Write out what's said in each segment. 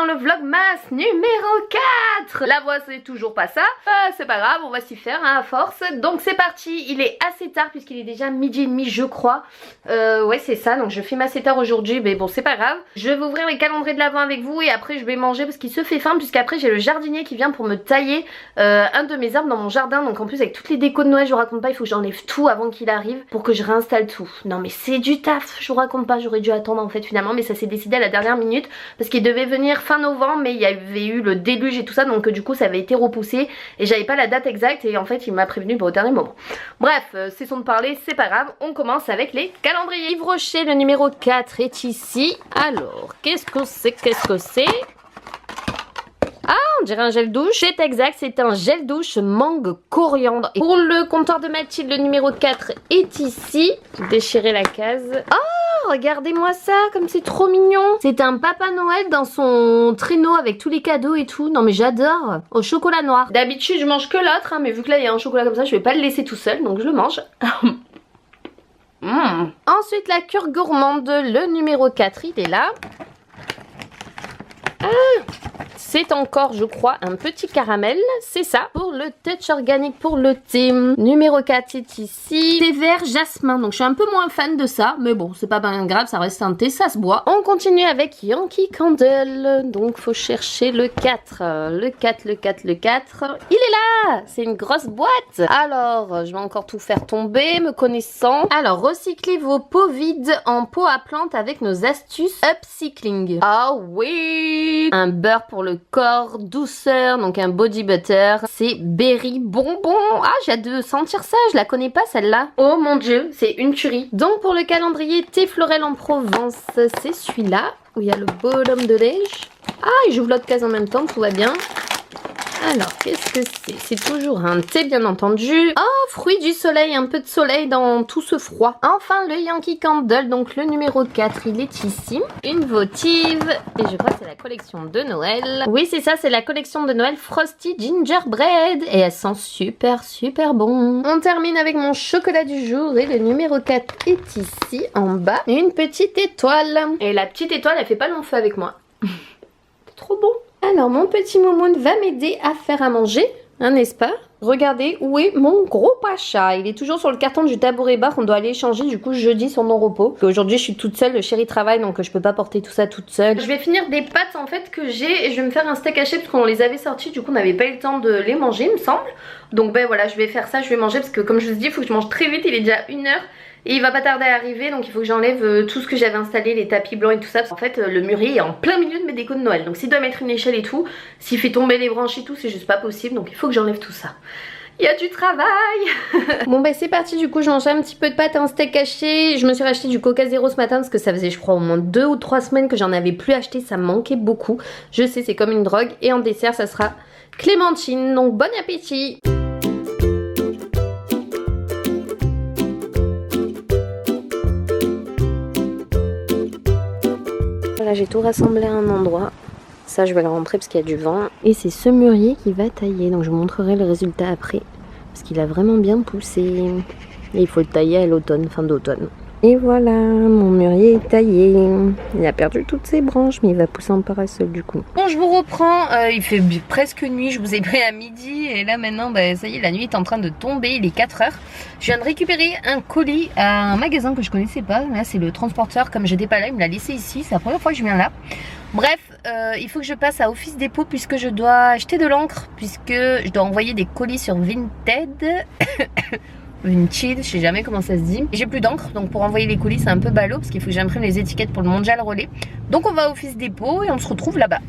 le vlogmas numéro 4. La voix c'est toujours pas ça, c'est pas grave, on va s'y faire hein, à force. Donc c'est parti, il est assez tard puisqu'il est déjà midi et demi je crois. Ouais c'est ça, donc je filme assez tard aujourd'hui, mais bon c'est pas grave. Je vais ouvrir les calendriers de l'Avent avec vous et après je vais manger parce qu'il se fait faim, puisqu'après j'ai le jardinier qui vient pour me tailler un de mes arbres dans mon jardin. Donc en plus avec toutes les décos de Noël, je vous raconte pas, il faut que j'enlève tout avant qu'il arrive pour que je réinstalle tout. Non mais c'est du taf, je vous raconte pas, j'aurais dû attendre en fait finalement, mais ça s'est décidé à la dernière minute parce qu'il devait venir fin novembre, mais il y avait eu le déluge et tout ça, donc du coup ça avait été repoussé et j'avais pas la date exacte et en fait il m'a prévenu au dernier moment. Bref, cessons de parler, c'est pas grave, on commence avec les calendriers. Yves Rocher, le numéro 4 est ici. Alors, qu'est-ce que c'est? Ah, on dirait un gel douche. C'est exact, c'est un gel douche mangue coriandre. Et pour le comptoir de Mathilde, le numéro 4 est ici. Déchirer la case. Oh, regardez-moi ça, comme c'est trop mignon. C'est un Papa Noël dans son traîneau avec tous les cadeaux et tout. Non mais j'adore. Au chocolat noir. D'habitude, je mange que l'autre, hein, mais vu que là, il y a un chocolat comme ça, je vais pas le laisser tout seul, donc je le mange. Ensuite, la cure gourmande, le numéro 4, il est là. C'est encore, je crois, un petit caramel. C'est ça. Pour le touch organique, pour le thé. Numéro 4 est ici. Thé vert jasmin. Donc, je suis un peu moins fan de ça. Mais bon, c'est pas bien grave. Ça reste un thé, ça se boit. On continue avec Yankee Candle. Donc, faut chercher le 4. Le 4. Il est là. C'est une grosse boîte. Alors, je vais encore tout faire tomber, me connaissant. Alors, recyclez vos pots vides en pot à plantes avec nos astuces upcycling. Ah oui. Un beurre pour le corps, douceur, donc un body butter. C'est berry bonbon. Ah, j'ai hâte de sentir ça, je la connais pas celle-là. Oh mon dieu, c'est une tuerie. Donc pour le calendrier thé florel en Provence, c'est celui-là où il y a le bonhomme de neige. Ah, et j'ouvre l'autre case en même temps, tout va bien. Alors, qu'est-ce que c'est? C'est toujours un thé, bien entendu. Oh, fruit du soleil, un peu de soleil dans tout ce froid. Enfin, le Yankee Candle, donc le numéro 4, il est ici. Une votive, et je crois que c'est la collection de Noël. Oui, c'est ça, c'est la collection de Noël Frosty Gingerbread. Et elle sent super, super bon. On termine avec mon chocolat du jour, et le numéro 4 est ici, en bas. Une petite étoile. Et la petite étoile, elle fait pas long feu avec moi. C'est trop bon. Alors, mon petit Moumoun va m'aider à faire à manger, hein, n'est-ce pas? Regardez où est mon gros pacha. Il est toujours sur le carton du tabouret bar. On doit aller échanger du coup jeudi sur mon repos. Aujourd'hui, je suis toute seule. Le chéri travaille donc je peux pas porter tout ça toute seule. Je vais finir des pâtes en fait que j'ai et je vais me faire un steak haché parce qu'on les avait sortis. Du coup, on n'avait pas eu le temps de les manger, il me semble. Donc, ben voilà, je vais faire ça. Je vais manger parce que comme je vous ai dit, il faut que je mange très vite. Il est déjà 1h. Et il va pas tarder à arriver, donc il faut que j'enlève tout ce que j'avais installé, les tapis blancs et tout ça. En fait, le mûrier est en plein milieu de mes décos de Noël. Donc s'il doit mettre une échelle et tout, s'il fait tomber les branches et tout, c'est juste pas possible. Donc il faut que j'enlève tout ça. Il y a du travail. Bon bah c'est parti, du coup je mange un petit peu de pâte, un steak haché. Je me suis racheté du Coca Zéro ce matin parce que ça faisait je crois au moins 2 ou 3 semaines que j'en avais plus acheté. Ça me manquait beaucoup. Je sais, c'est comme une drogue. Et en dessert ça sera clémentine. Donc bon appétit. Voilà, j'ai tout rassemblé à un endroit. Ça, je vais le rentrer parce qu'il y a du vent. Et c'est ce mûrier qui va tailler. Donc, je vous montrerai le résultat après. Parce qu'il a vraiment bien poussé. Et il faut le tailler à l'automne, fin d'automne. Et voilà, mon mûrier est taillé. Il a perdu toutes ses branches, mais il va pousser en parasol du coup. Bon, je vous reprends. Il fait presque nuit. Je vous ai pris à midi. Et là, maintenant, bah, ça y est, la nuit est en train de tomber. Il est 4h. Je viens de récupérer un colis à un magasin que je connaissais pas. Là, c'est le transporteur. Comme j'étais pas là, il me l'a laissé ici. C'est la première fois que je viens là. Bref, il faut que je passe à Office Dépôt puisque je dois acheter de l'encre. Puisque je dois envoyer des colis sur Vinted. Vinted, je sais jamais comment ça se dit. J'ai plus d'encre, donc pour envoyer les colis c'est un peu ballot parce qu'il faut que j'imprime les étiquettes pour le mondial relais. Donc on va à Office Dépôt et on se retrouve là-bas.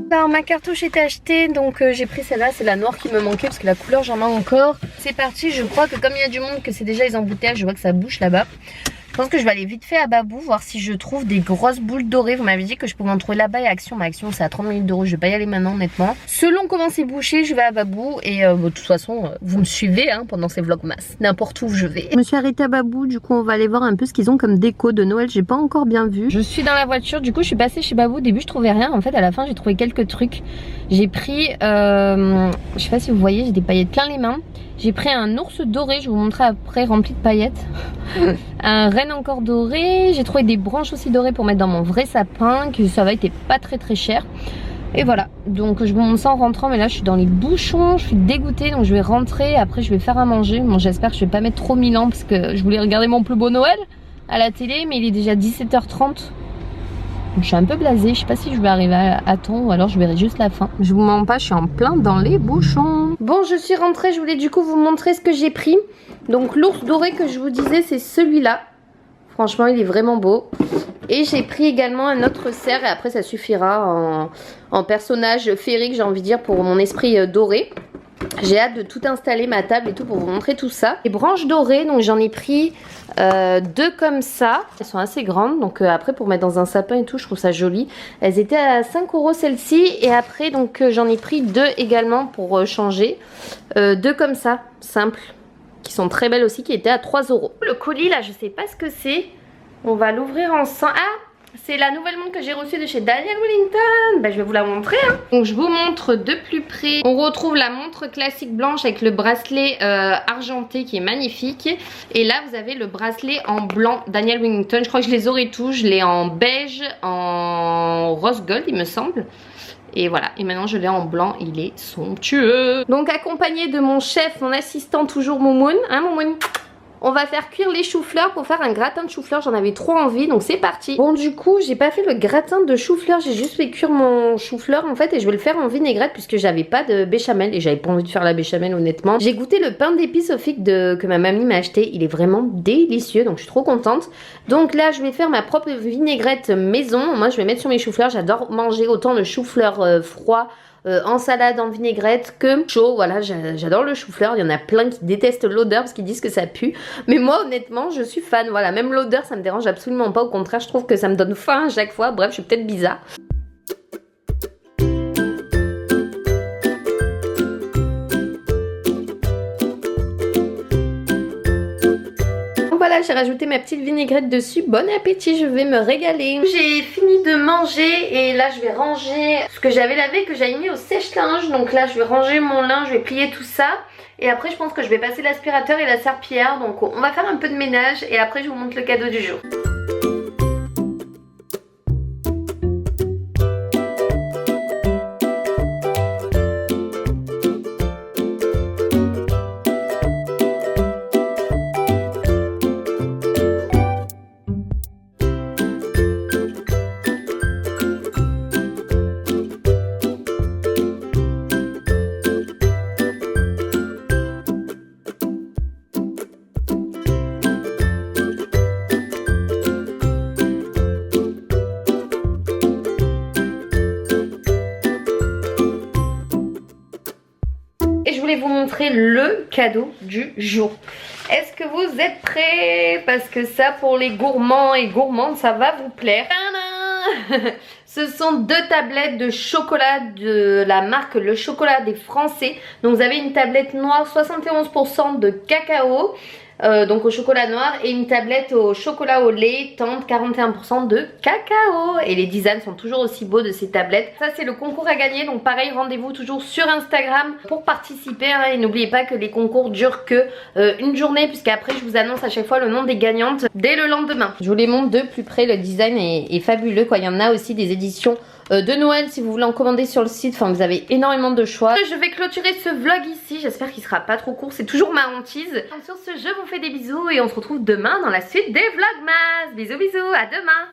Alors ma cartouche était achetée, donc j'ai pris celle-là, c'est la noire qui me manquait parce que la couleur j'en ai encore. C'est parti, je crois que comme il y a du monde que c'est déjà les embouteillages, je vois que ça bouche là-bas. Je pense que je vais aller vite fait à Babou voir si je trouve des grosses boules dorées. Vous m'avez dit que je pouvais en trouver là-bas et Action. Mais Action c'est à 30 minutes de route, je vais pas y aller maintenant honnêtement. Selon comment c'est bouché, je vais à Babou et de toute façon vous me suivez hein, pendant ces vlogmas. N'importe où je vais. Je me suis arrêtée à Babou, du coup on va aller voir un peu ce qu'ils ont comme déco de Noël. J'ai pas encore bien vu. Je suis dans la voiture, du coup je suis passée chez Babou. Au début je trouvais rien, en fait à la fin j'ai trouvé quelques trucs. J'ai pris, je sais pas si vous voyez, j'ai des paillettes plein les mains. J'ai pris un ours doré, je vais vous montrer après, rempli de paillettes. Un renne encore doré. J'ai trouvé des branches aussi dorées pour mettre dans mon vrai sapin, que ça va être pas très cher. Et voilà, donc je vous montre ça en rentrant, mais là je suis dans les bouchons, je suis dégoûtée, donc je vais rentrer, après je vais faire à manger. Bon j'espère que je vais pas mettre trop mille ans parce que je voulais regarder mon plus beau Noël à la télé, mais il est déjà 17h30. Donc, je suis un peu blasée, je sais pas si je vais arriver à temps ou alors je verrai juste la fin. Je vous mens pas, je suis en plein dans les bouchons. Bon, je suis rentrée, je voulais du coup vous montrer ce que j'ai pris. Donc l'ours doré que je vous disais, c'est celui-là. Franchement, il est vraiment beau. Et j'ai pris également un autre cerf et après ça suffira en personnage féerique, j'ai envie de dire, pour mon esprit doré. J'ai hâte de tout installer, ma table et tout, pour vous montrer tout ça. Les branches dorées, donc j'en ai pris 2 comme ça. Elles sont assez grandes, donc après pour mettre dans un sapin et tout, je trouve ça joli. Elles étaient à 5 € celles-ci. Et après donc j'en ai pris 2 également pour changer. 2 comme ça, simples, qui sont très belles aussi, qui étaient à 3 €. Le colis là, je sais pas ce que c'est. On va l'ouvrir ensemble. Ah, c'est la nouvelle montre que j'ai reçue de chez Daniel Wellington. Ben, je vais vous la montrer. Hein. Donc je vous montre de plus près. On retrouve la montre classique blanche avec le bracelet argenté qui est magnifique. Et là vous avez le bracelet en blanc Daniel Wellington. Je crois que je les aurais tous. Je l'ai en beige, en rose gold il me semble. Et voilà, et maintenant je l'ai en blanc, il est somptueux. Donc accompagné de mon chef, mon assistant toujours Moumoun. Hein Moumoun? On va faire cuire les choux-fleurs pour faire un gratin de choux-fleurs. J'en avais trop envie, donc c'est parti. Bon, du coup, j'ai pas fait le gratin de choux-fleurs. J'ai juste fait cuire mon chou-fleur, en fait. Et je vais le faire en vinaigrette puisque j'avais pas de béchamel. Et j'avais pas envie de faire la béchamel, honnêtement. J'ai goûté le pain d'épices au fig que ma mamie m'a acheté. Il est vraiment délicieux, donc je suis trop contente. Donc là, je vais faire ma propre vinaigrette maison. Moi, je vais mettre sur mes choux-fleurs. J'adore manger autant le chou-fleur froid, en salade, en vinaigrette que chaud. Voilà, j'adore le chou-fleur. Il y en a plein qui détestent l'odeur parce qu'ils disent que ça pue. Mais moi, honnêtement, je suis fan. Voilà, même l'odeur, ça me dérange absolument pas. Au contraire, je trouve que ça me donne faim à chaque fois. Bref, je suis peut-être bizarre. Voilà, j'ai rajouté ma petite vinaigrette dessus. Bon appétit, je vais me régaler. J'ai fini de manger et là je vais ranger ce que j'avais lavé, que j'avais mis au sèche-linge. Donc là je vais ranger mon linge, je vais plier tout ça. Et après je pense que je vais passer l'aspirateur et la serpillière. Donc on va faire un peu de ménage et après je vous montre le cadeau du jour. Vous montrer le cadeau du jour. Est-ce que vous êtes prêts? Parce que ça, pour les gourmands et gourmandes, ça va vous plaire. Ce sont 2 tablettes de chocolat de la marque Le Chocolat des Français. Donc vous avez une tablette noire 71% de cacao, donc au chocolat noir, et une tablette au chocolat au lait tendre 41% de cacao. Et les designs sont toujours aussi beaux de ces tablettes. Ça c'est le concours à gagner, donc pareil, rendez-vous toujours sur Instagram pour participer, hein. Et n'oubliez pas que les concours durent que une journée, puisqu'après je vous annonce à chaque fois le nom des gagnantes dès le lendemain. Je vous les montre de plus près, le design est fabuleux quoi. Il y en a aussi des éditions de Noël si vous voulez en commander sur le site. Enfin vous avez énormément de choix. Je vais clôturer ce vlog ici, j'espère qu'il sera pas trop court, c'est toujours ma hantise. Donc sur ce, je vous fais des bisous et on se retrouve demain dans la suite des vlogmas. Bisous bisous, à demain.